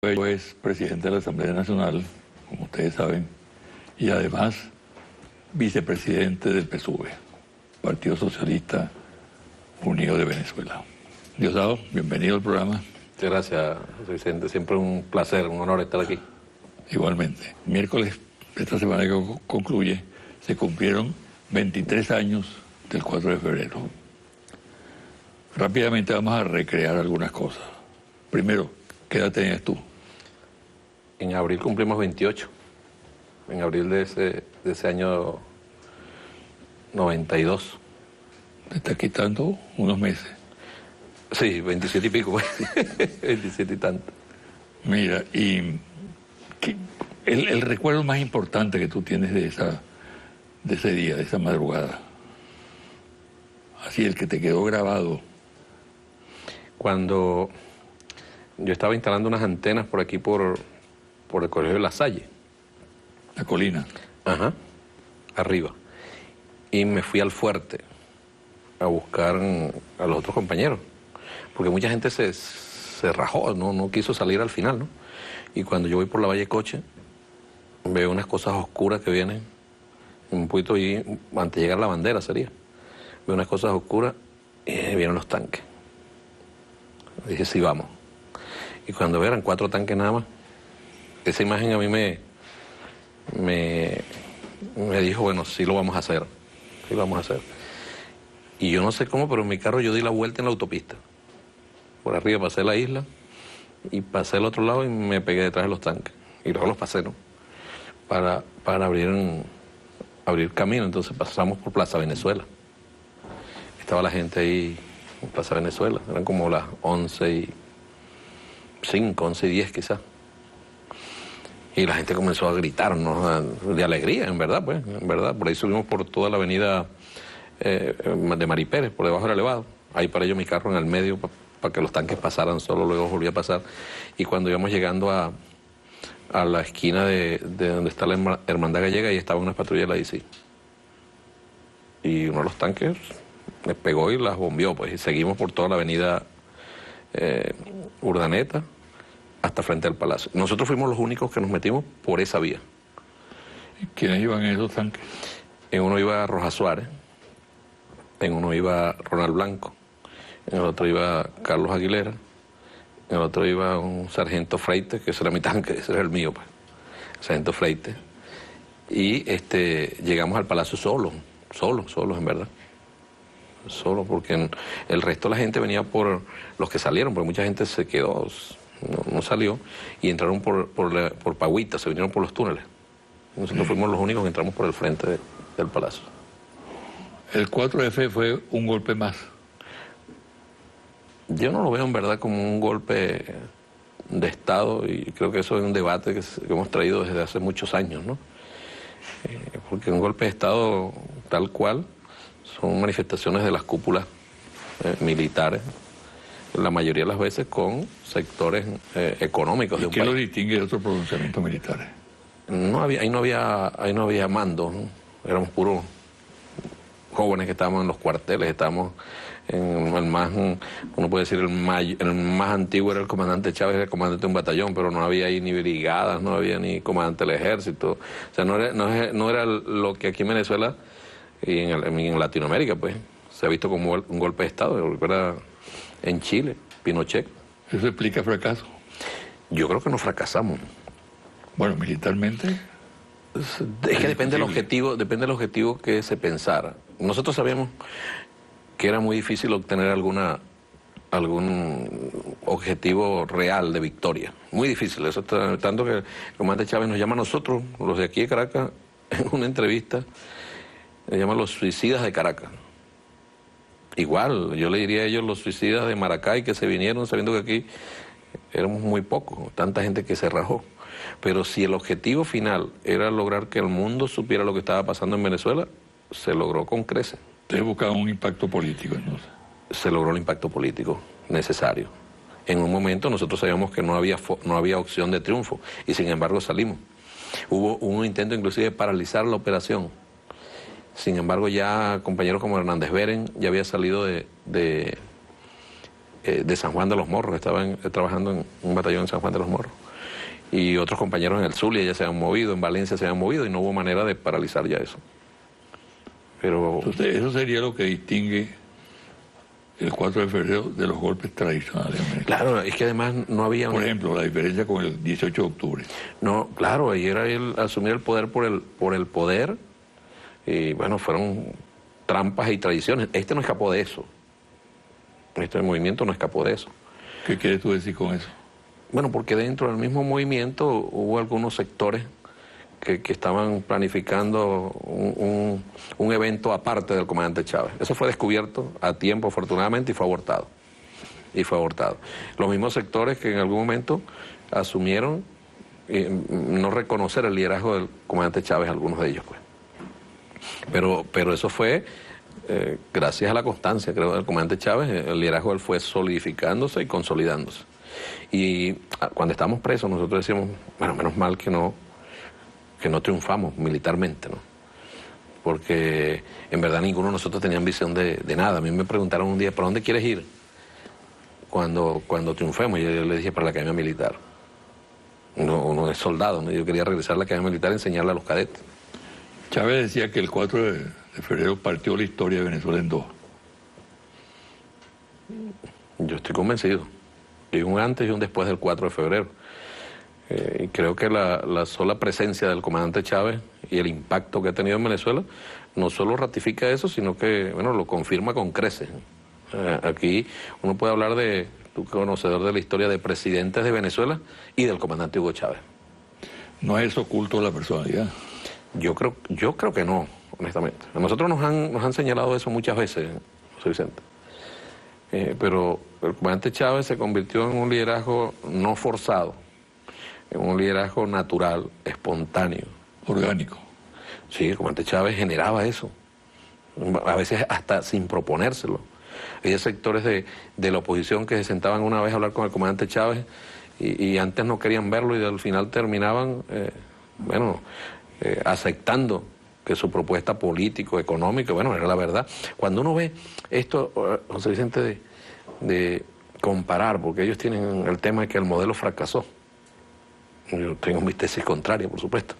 Es presidente de la Asamblea Nacional, como ustedes saben, y además vicepresidente del PSUV, Partido Socialista Unido de Venezuela. Diosdado, bienvenido al programa. Muchas gracias, Vicente. Siempre un placer, un honor estar aquí. Igualmente. Miércoles, esta semana que concluye, se cumplieron 23 años del 4 de febrero. Rápidamente vamos a recrear algunas cosas. Primero, ¿qué edad tenías tú? En abril cumplimos 28. En abril de ese año 92. Te está quitando unos meses. Sí, 27 y pico. 27 y tanto. Mira, y el recuerdo más importante que tú tienes de ese día, de esa madrugada. Así, el que te quedó grabado. Cuando yo estaba instalando unas antenas por aquí, por el Colegio de La Salle. La colina. Ajá, arriba. Y me fui al fuerte a buscar a los otros compañeros. Porque mucha gente se rajó, no quiso salir al final, ¿no? Y cuando yo voy por la Valle Coche, veo unas cosas oscuras que vienen, un poquito y antes de llegar a la bandera sería. Veo unas cosas oscuras y vienen los tanques. Dije, sí, vamos. Y cuando eran 4 tanques nada más, esa imagen a mí me dijo, bueno, sí lo vamos a hacer, sí lo vamos a hacer. Y yo no sé cómo, pero en mi carro yo di la vuelta en la autopista. Por arriba pasé la isla y pasé al otro lado y me pegué detrás de los tanques. Y luego los pasé, ¿no? Para abrir camino. Entonces pasamos por Plaza Venezuela. Estaba la gente ahí en Plaza Venezuela. Eran como las 11:05, 11:10 quizás. Y la gente comenzó a gritar, ¿no? De alegría, en verdad, pues, en verdad. Por ahí subimos por toda la avenida de Mari Pérez, por debajo del elevado. Ahí paré yo mi carro en el medio para que los tanques pasaran solo, luego volví a pasar. Y cuando íbamos llegando a la esquina de donde está la Hermandad Gallega, ahí estaba una patrulla de la ICI. Y uno de los tanques les pegó y las bombió, pues. Y seguimos por toda la avenida Urdaneta hasta frente al Palacio. Nosotros fuimos los únicos que nos metimos por esa vía. ¿Quiénes iban en esos tanques? En uno iba Rojas Suárez, en uno iba Ronald Blanco, en el otro iba Carlos Aguilera, en el otro iba un sargento Freite, que ese era mi tanque, ese era el mío, pues. Sargento Freite. Y llegamos al Palacio solos, en verdad. Solo, porque el resto de la gente venía por los que salieron, porque mucha gente se quedó, no salió, y entraron por Pagüita, se vinieron por los túneles. Nosotros fuimos los únicos que entramos por el frente del Palacio. El 4F fue un golpe más. Yo no lo veo en verdad como un golpe de Estado, y creo que eso es un debate que hemos traído desde hace muchos años, ¿no? Porque un golpe de Estado tal cual son manifestaciones de las cúpulas militares, la mayoría de las veces con sectores económicos de un país. ¿Qué lo distingue de otros pronunciamientos militares? Ahí no había mando, ¿no? Éramos puros jóvenes que estábamos en los cuarteles, estábamos en el más, uno puede decir, el más antiguo era el comandante Chávez, era el comandante de un batallón, pero no había ahí ni brigadas, no había ni comandante del ejército. O sea, no era lo que aquí en Venezuela y en Latinoamérica, pues, se ha visto como un golpe de Estado. Era en Chile, Pinochet. ¿Eso explica fracaso? Yo creo que no fracasamos. Bueno, militarmente. Es que depende del objetivo que se pensara. Nosotros sabíamos que era muy difícil obtener algún objetivo real de victoria. Muy difícil. Eso tanto que el comandante Chávez nos llama a nosotros, los de aquí de Caracas, en una entrevista, le llama los suicidas de Caracas. Igual, yo le diría a ellos los suicidas de Maracay, que se vinieron sabiendo que aquí éramos muy pocos, tanta gente que se rajó. Pero si el objetivo final era lograr que el mundo supiera lo que estaba pasando en Venezuela, se logró con creces. Ustedes buscaban un impacto político, entonces. Se logró el impacto político necesario. En un momento nosotros sabíamos que no había opción de triunfo, y sin embargo salimos. Hubo un intento inclusive de paralizar la operación. Sin embargo, ya compañeros como Hernández Beren ya había salido de San Juan de los Morros, estaban trabajando en un batallón en San Juan de los Morros. y otros compañeros en el Zulia ya se han movido, en Valencia se han movido y no hubo manera de paralizar ya eso. Pero entonces, eso sería lo que distingue el 4 de febrero de los golpes tradicionales. Claro, es que además no había... Por ejemplo, la diferencia con el 18 de octubre. No, claro, ahí era el asumir el poder por el poder, y bueno, fueron trampas y tradiciones. Este no escapó de eso. Este movimiento no escapó de eso. ¿Qué quieres tú decir con eso? Bueno, porque dentro del mismo movimiento hubo algunos sectores que estaban planificando un evento aparte del comandante Chávez. Eso fue descubierto a tiempo, afortunadamente, y fue abortado. Los mismos sectores que en algún momento asumieron no reconocer el liderazgo del comandante Chávez, algunos de ellos, pues. Pero eso fue gracias a la constancia, creo, del comandante Chávez. El liderazgo de él fue solidificándose y consolidándose. Y cuando estábamos presos, nosotros decíamos, bueno, menos mal que no triunfamos militarmente, ¿no? Porque en verdad ninguno de nosotros tenía ambición de nada. A mí me preguntaron un día, ¿para dónde quieres ir cuando triunfemos? Y yo le dije, para la academia militar. Uno es soldado, ¿no? Yo quería regresar a la academia militar y enseñarle a los cadetes. Chávez decía que el 4 de febrero partió la historia de Venezuela en dos. Yo estoy convencido. Hay un antes y un después del 4 de febrero. Y creo que la sola presencia del comandante Chávez y el impacto que ha tenido en Venezuela no solo ratifica eso, sino que, bueno, lo confirma con creces. Aquí uno puede hablar de, tú conocedor de la historia, de presidentes de Venezuela y del comandante Hugo Chávez. ¿No es oculto de la personalidad? Yo creo que no, honestamente. A nosotros nos han señalado eso muchas veces, José Vicente. Pero el comandante Chávez se convirtió en un liderazgo no forzado, en un liderazgo natural, espontáneo. Orgánico. Sí, el comandante Chávez generaba eso, a veces hasta sin proponérselo. Había sectores de la oposición que se sentaban una vez a hablar con el comandante Chávez y antes no querían verlo y al final terminaban, aceptando que su propuesta político-económica, bueno, era la verdad. Cuando uno ve esto, José Vicente, de comparar, porque ellos tienen el tema de que el modelo fracasó. Yo tengo mi tesis contraria, por supuesto.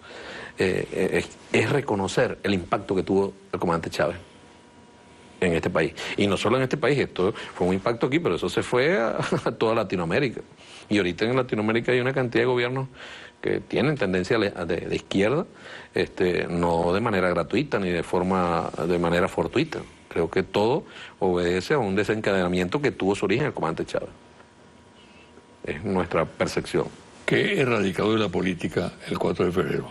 Es reconocer el impacto que tuvo el comandante Chávez en este país. Y no solo en este país, esto fue un impacto aquí, pero eso se fue a toda Latinoamérica. Y ahorita en Latinoamérica hay una cantidad de gobiernos que tienen tendencia de izquierda, no de manera gratuita ni de manera fortuita. Creo que todo obedece a un desencadenamiento que tuvo su origen el comandante Chávez. Es nuestra percepción. ¿Qué erradicado de la política el 4 de febrero?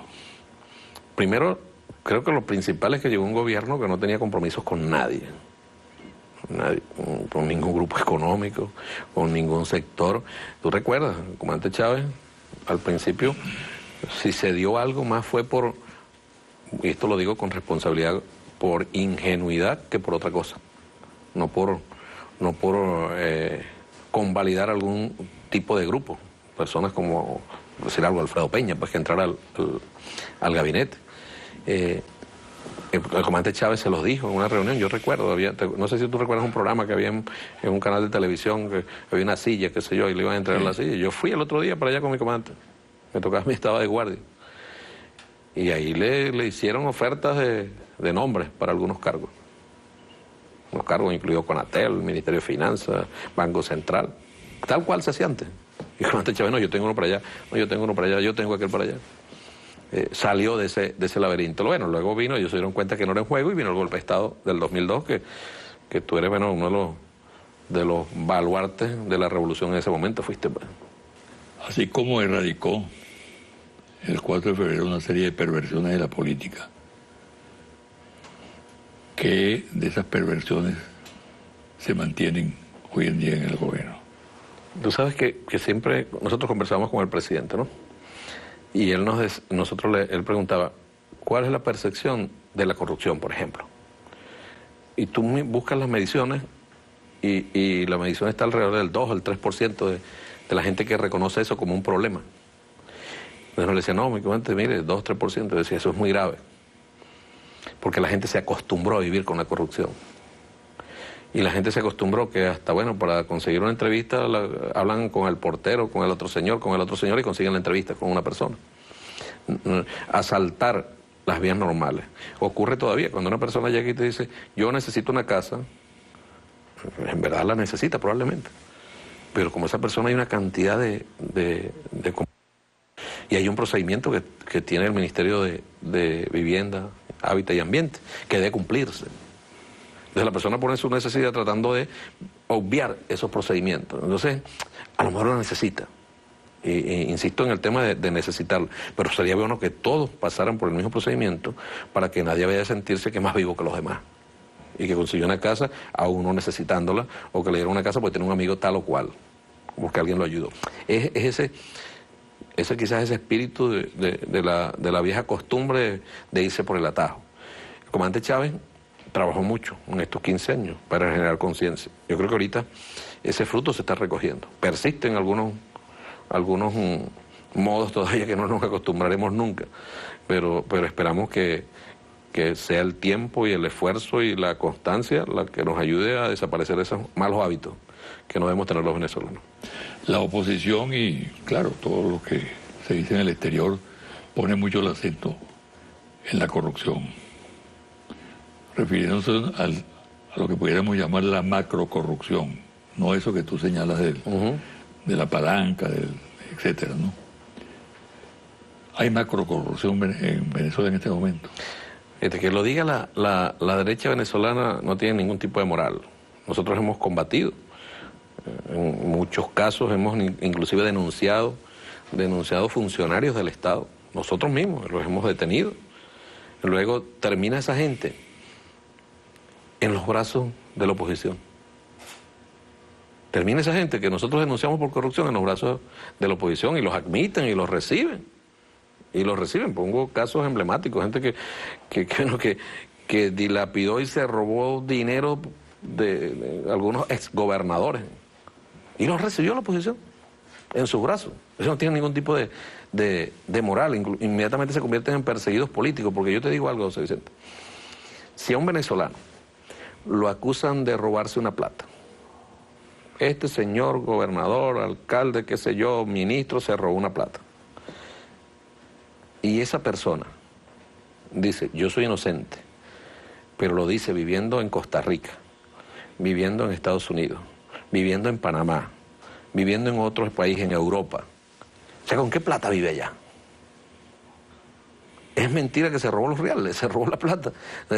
Primero, creo que lo principal es que llegó un gobierno que no tenía compromisos con nadie. Con ningún grupo económico, con ningún sector. ¿Tú recuerdas? El comandante Chávez, al principio, si se dio algo más fue por, y esto lo digo con responsabilidad, por ingenuidad que por otra cosa. No por convalidar algún tipo de grupo. Personas como, por decir algo, Alfredo Peña, pues que entrara al gabinete. El comandante Chávez se los dijo en una reunión, yo recuerdo, no sé si tú recuerdas un programa que había en un canal de televisión, que había una silla, qué sé yo, y le iban a entregar la silla. Yo fui el otro día para allá con mi comandante, me tocaba, me estaba de guardia. Y ahí le hicieron ofertas de nombres para algunos cargos. Unos cargos incluidos Conatel, Ministerio de Finanzas, Banco Central, tal cual se hacía antes. Y el comandante Chávez, no, yo tengo uno para allá, no, yo tengo uno para allá, yo tengo aquel para allá. Salió de ese laberinto. Bueno, luego vino, ellos se dieron cuenta que no era en juego y vino el golpe de Estado del 2002, que tú eres, bueno, uno de los baluartes de la revolución en ese momento, fuiste. Así como erradicó el 4 de febrero una serie de perversiones de la política, ¿qué de esas perversiones se mantienen hoy en día en el gobierno? Tú sabes que siempre nosotros conversamos con el presidente, ¿no? Y él él preguntaba, ¿cuál es la percepción de la corrupción, por ejemplo? Y tú buscas las mediciones y la medición está alrededor del 2 o el 3% de la gente que reconoce eso como un problema. Entonces uno le decía, no, mi comandante, mire, 2 o 3%. Yo decía, eso es muy grave. Porque la gente se acostumbró a vivir con la corrupción. Y la gente se acostumbró que hasta, bueno, para conseguir una entrevista hablan con el portero, con el otro señor y consiguen la entrevista con una persona. Asaltar las vías normales. Ocurre todavía cuando una persona llega y te dice, yo necesito una casa, en verdad la necesita probablemente, pero como esa persona hay una cantidad y hay un procedimiento que tiene el Ministerio de Vivienda, Hábitat y Ambiente, que debe cumplirse. Entonces la persona pone su necesidad tratando de obviar esos procedimientos. Entonces, a lo mejor lo necesita. Insisto en el tema de necesitarlo, pero sería bueno que todos pasaran por el mismo procedimiento para que nadie vaya a sentirse que es más vivo que los demás. Y que consiguió una casa a uno necesitándola, o que le dieron una casa porque tiene un amigo tal o cual, porque alguien lo ayudó. Es quizás ese espíritu de la vieja costumbre de irse por el atajo. El comandante Chávez trabajó mucho en estos 15 años para generar conciencia. Yo creo que ahorita ese fruto se está recogiendo. Persisten algunos modos todavía que no nos acostumbraremos nunca, pero esperamos que sea el tiempo y el esfuerzo y la constancia la que nos ayude a desaparecer esos malos hábitos que no debemos tener los venezolanos. La oposición y, claro, todo lo que se dice en el exterior pone mucho el acento en la corrupción, refiriéndose a lo que pudiéramos llamar la macrocorrupción, no eso que tú señalas de la palanca, etcétera, ¿no? Hay macrocorrupción en Venezuela en este momento. Que lo diga la derecha venezolana no tiene ningún tipo de moral. Nosotros hemos combatido. En muchos casos hemos inclusive denunciado funcionarios del Estado. Nosotros mismos los hemos detenido. Luego termina esa gente en los brazos de la oposición. Termina esa gente que nosotros denunciamos por corrupción en los brazos de la oposición y los admiten y los reciben. Y los reciben. Pongo casos emblemáticos, gente que dilapidó y se robó dinero de algunos exgobernadores. Y los recibió la oposición en sus brazos. Eso no tiene ningún tipo de moral. Inmediatamente se convierten en perseguidos políticos. Porque yo te digo algo, José Vicente. Si a un venezolano lo acusan de robarse una plata, este señor gobernador, alcalde, qué sé yo, ministro, se robó una plata, y esa persona dice, yo soy inocente, pero lo dice viviendo en Costa Rica, viviendo en Estados Unidos, viviendo en Panamá, viviendo en otros países, en Europa. O sea, ¿con qué plata vive allá? Es mentira que se robó los reales, se robó la plata.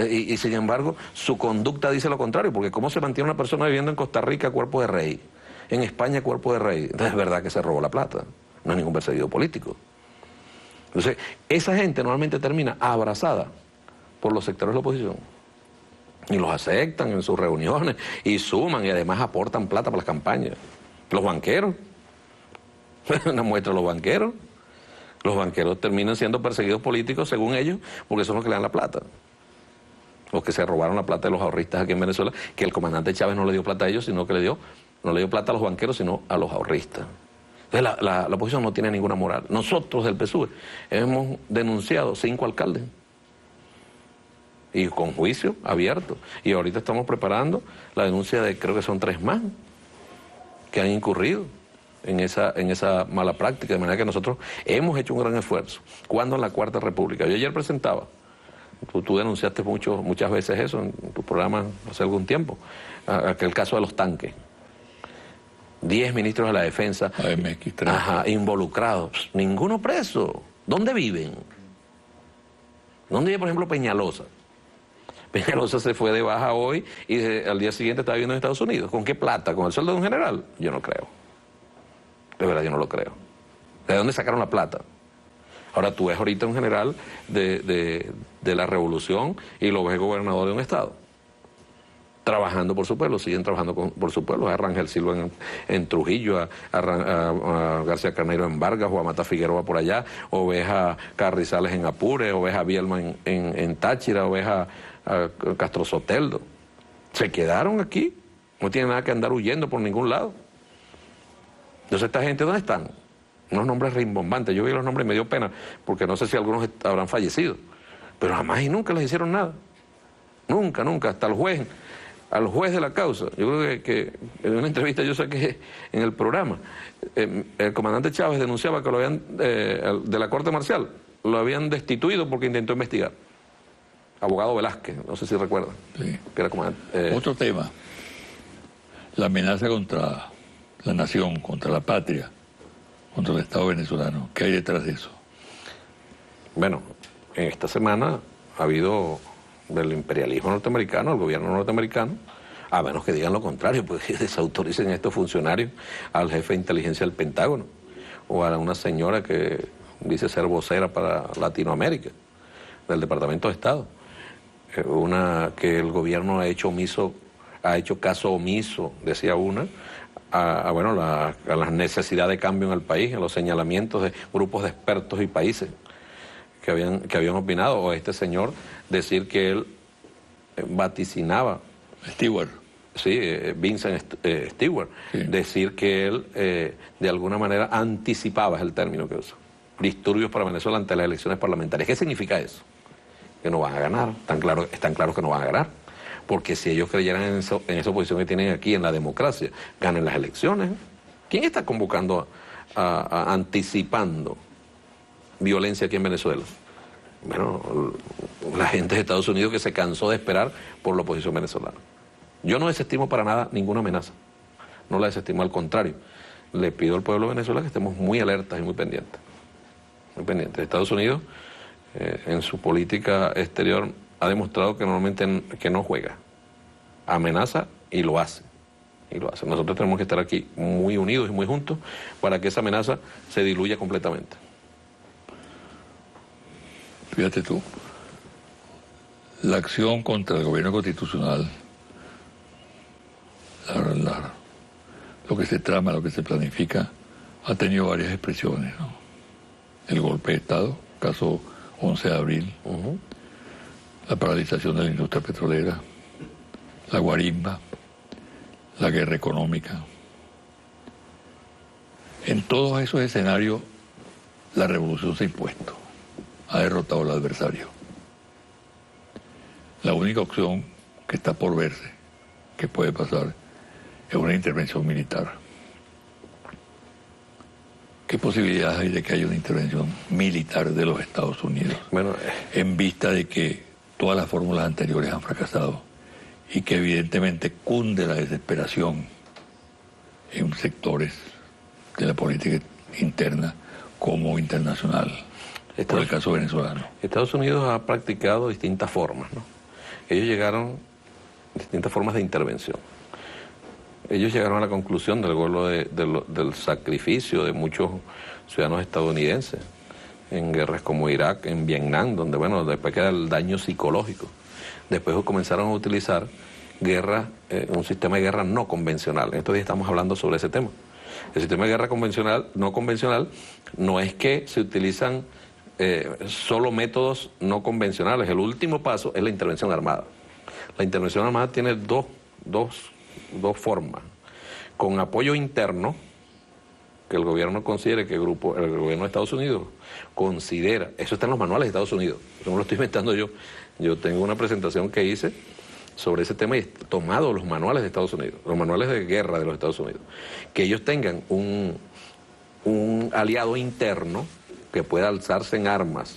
Y sin embargo, su conducta dice lo contrario, porque ¿cómo se mantiene una persona viviendo en Costa Rica cuerpo de rey? En España cuerpo de rey. Entonces es verdad que se robó la plata, no es ningún perseguido político. Entonces, esa gente normalmente termina abrazada por los sectores de la oposición. Y los aceptan en sus reuniones, y suman, y además aportan plata para las campañas. Los banqueros, una muestra de los banqueros. Los banqueros terminan siendo perseguidos políticos, según ellos, porque son los que le dan la plata. Los que se robaron la plata de los ahorristas aquí en Venezuela, que el comandante Chávez no le dio plata a ellos, sino que no le dio plata a los banqueros, sino a los ahorristas. Entonces la oposición no tiene ninguna moral. Nosotros del PSUV hemos denunciado 5 alcaldes. Y con juicio abierto. Y ahorita estamos preparando la denuncia de, creo que son 3 más, que han incurrido en esa mala práctica, de manera que nosotros hemos hecho un gran esfuerzo. ¿Cuándo? En la Cuarta República. Yo ayer presentaba, tú denunciaste muchas veces eso en tu programa hace algún tiempo, aquel caso de los tanques. 10 ministros de la defensa involucrados, ninguno preso. ¿Dónde viven? ¿Dónde vive, por ejemplo, Peñalosa? Peñalosa se fue de baja hoy y al día siguiente está viviendo en Estados Unidos. ¿Con qué plata? ¿Con el sueldo de un general? Yo no creo. De verdad, yo no lo creo. ¿De dónde sacaron la plata? Ahora tú ves ahorita un general de la revolución y lo ves gobernador de un estado. Trabajando por su pueblo, siguen trabajando por su pueblo. A Rangel Silva en Trujillo, a García Carneiro en Vargas, o a Mata Figueroa por allá, o ves a Carrizales en Apure, o ves a Bielma en Táchira, o ves a Castro Soteldo. Se quedaron aquí, no tienen nada que andar huyendo por ningún lado. Entonces, ¿esta gente dónde están? Unos nombres rimbombantes. Yo vi los nombres y me dio pena, porque no sé si algunos habrán fallecido. Pero jamás y nunca les hicieron nada. Nunca, nunca. Hasta el juez al juez de la causa. Yo creo que en una entrevista yo saqué en el programa, el comandante Chávez denunciaba que lo habían, de la Corte Marcial, lo habían destituido porque intentó investigar. Abogado Velázquez, no sé si recuerdan. Sí. Que era comandante, Otro tema, la amenaza contra la nación, contra la patria, contra el Estado venezolano. ¿Qué hay detrás de eso? Bueno, en esta semana ha habido del imperialismo norteamericano, el gobierno norteamericano, a menos que digan lo contrario, pues que desautoricen a estos funcionarios, al jefe de inteligencia del Pentágono, o a una señora que dice ser vocera para Latinoamérica, del Departamento de Estado. Una que el gobierno ha hecho caso omiso, decía una, a la necesidad de cambio en el país, a los señalamientos de grupos de expertos y países que habían opinado, o este señor decir que él vaticinaba. Stewart. Sí, Vincent Stewart, sí. Decir que él de alguna manera anticipaba, es el término que usa, disturbios para Venezuela ante las elecciones parlamentarias. ¿Qué significa eso? Que no van a ganar, están claros que no van a ganar, porque si ellos creyeran en esa posición que tienen aquí, en la democracia, ganen las elecciones. ¿Quién está convocando, anticipando violencia aquí en Venezuela? Bueno, la gente de Estados Unidos que se cansó de esperar por la oposición venezolana. Yo no desestimo para nada ninguna amenaza, no la desestimo, al contrario. Le pido al pueblo de Venezuela que estemos muy alertas y muy pendientes. Muy pendientes. Estados Unidos, en su política exterior, ha demostrado que normalmente que no juega. Amenaza y lo hace. Y lo hace. Nosotros tenemos que estar aquí muy unidos y muy juntos para que esa amenaza se diluya completamente. Fíjate tú, la acción contra el gobierno constitucional, lo que se trama, lo que se planifica, ha tenido varias expresiones, ¿no? El golpe de Estado, caso 11 de abril, la paralización de la industria petrolera, la guarimba, la guerra económica. En todos esos escenarios, la revolución se ha impuesto, ha derrotado al adversario. La única opción que está por verse, que puede pasar, es una intervención militar. ¿Qué posibilidades hay de que haya una intervención militar de los Estados Unidos? Bueno, en vista de que todas las fórmulas anteriores han fracasado y que evidentemente cunde la desesperación en sectores de la política interna como internacional, por el caso venezolano. Estados Unidos ha practicado distintas formas, ¿no? Ellos llegaron a distintas formas de intervención. Ellos llegaron a la conclusión del sacrificio de muchos ciudadanos estadounidenses en guerras como Irak, en Vietnam, donde, bueno, después queda el daño psicológico. Después comenzaron a utilizar un sistema de guerra no convencional. En estos días estamos hablando sobre ese tema. El sistema de guerra no convencional no es que se utilizan solo métodos no convencionales. El último paso es la intervención armada. La intervención armada tiene dos formas. Con apoyo interno, que el gobierno considere, que el gobierno de Estados Unidos considera, eso está en los manuales de Estados Unidos, eso no lo estoy inventando yo. Yo tengo una presentación que hice sobre ese tema y he tomado los manuales de Estados Unidos, los manuales de guerra de los Estados Unidos, que ellos tengan un aliado interno que pueda alzarse en armas,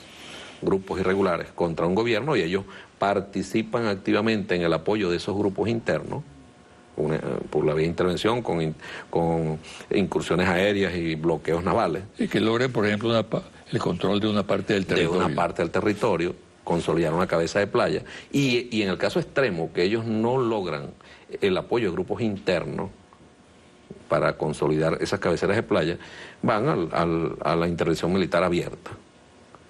grupos irregulares, contra un gobierno, y ellos participan activamente en el apoyo de esos grupos internos, por la vía de intervención, con incursiones aéreas y bloqueos navales. Y que logre, por ejemplo, el control de una parte del territorio. De una parte del territorio, consolidar una cabeza de playa. Y en el caso extremo, que ellos no logran el apoyo de grupos internos para consolidar esas cabeceras de playa, van a la intervención militar abierta.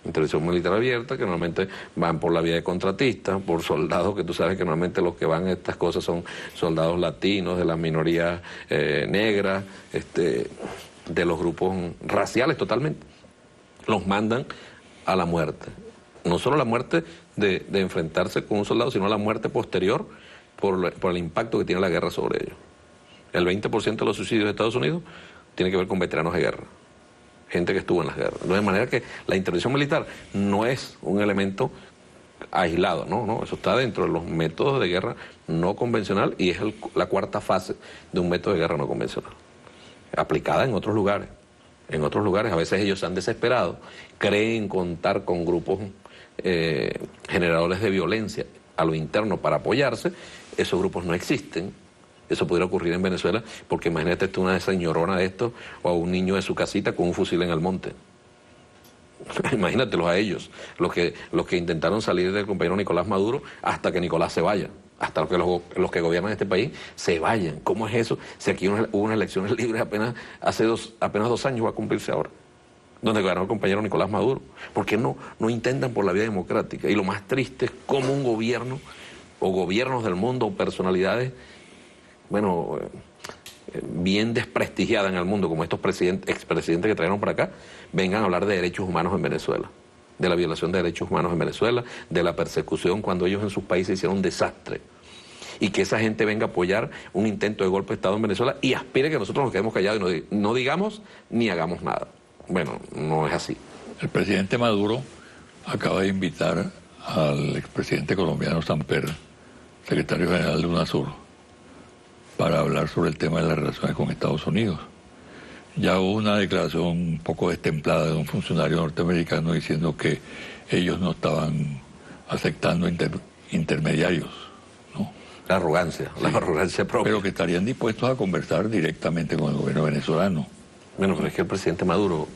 Intervención militar abierta, que normalmente van por la vía de contratistas, por soldados, que tú sabes que normalmente los que van a estas cosas son soldados latinos, de las minorías negras, de los grupos raciales totalmente. Los mandan a la muerte. No solo la muerte de enfrentarse con un soldado, sino la muerte posterior por el impacto que tiene la guerra sobre ellos. El 20% de los suicidios de Estados Unidos tiene que ver con veteranos de guerra. Gente que estuvo en las guerras. De manera que la intervención militar no es un elemento aislado, no, eso está dentro de los métodos de guerra no convencional y es la cuarta fase de un método de guerra no convencional, aplicada en otros lugares. En otros lugares a veces ellos se han desesperado, creen contar con grupos generadores de violencia a lo interno para apoyarse, esos grupos no existen. Eso pudiera ocurrir en Venezuela, porque imagínate tú una señorona de estos o a un niño de su casita con un fusil en el monte. Imagínatelos a ellos, los que intentaron salir del compañero Nicolás Maduro hasta que Nicolás se vaya, hasta que los que gobiernan este país se vayan. ¿Cómo es eso? Si aquí hubo unas elecciones libres apenas 2 años, va a cumplirse ahora, donde ganó el compañero Nicolás Maduro. ¿Por qué no intentan por la vía democrática? Y lo más triste es cómo un gobierno o gobiernos del mundo o personalidades, bueno, bien desprestigiadas en el mundo, como estos expresidentes que trajeron para acá, vengan a hablar de derechos humanos en Venezuela, de la violación de derechos humanos en Venezuela, de la persecución cuando ellos en sus países hicieron un desastre. Y que esa gente venga a apoyar un intento de golpe de Estado en Venezuela y aspire que nosotros nos quedemos callados y no digamos ni hagamos nada. Bueno, no es así. El presidente Maduro acaba de invitar al expresidente colombiano Samper, secretario general de UNASUR, para hablar sobre el tema de las relaciones con Estados Unidos. Ya hubo una declaración un poco destemplada de un funcionario norteamericano diciendo que ellos no estaban aceptando intermediarios, ¿no? La arrogancia propia. Pero que estarían dispuestos a conversar directamente con el gobierno venezolano. Bueno, pero es que el presidente Maduro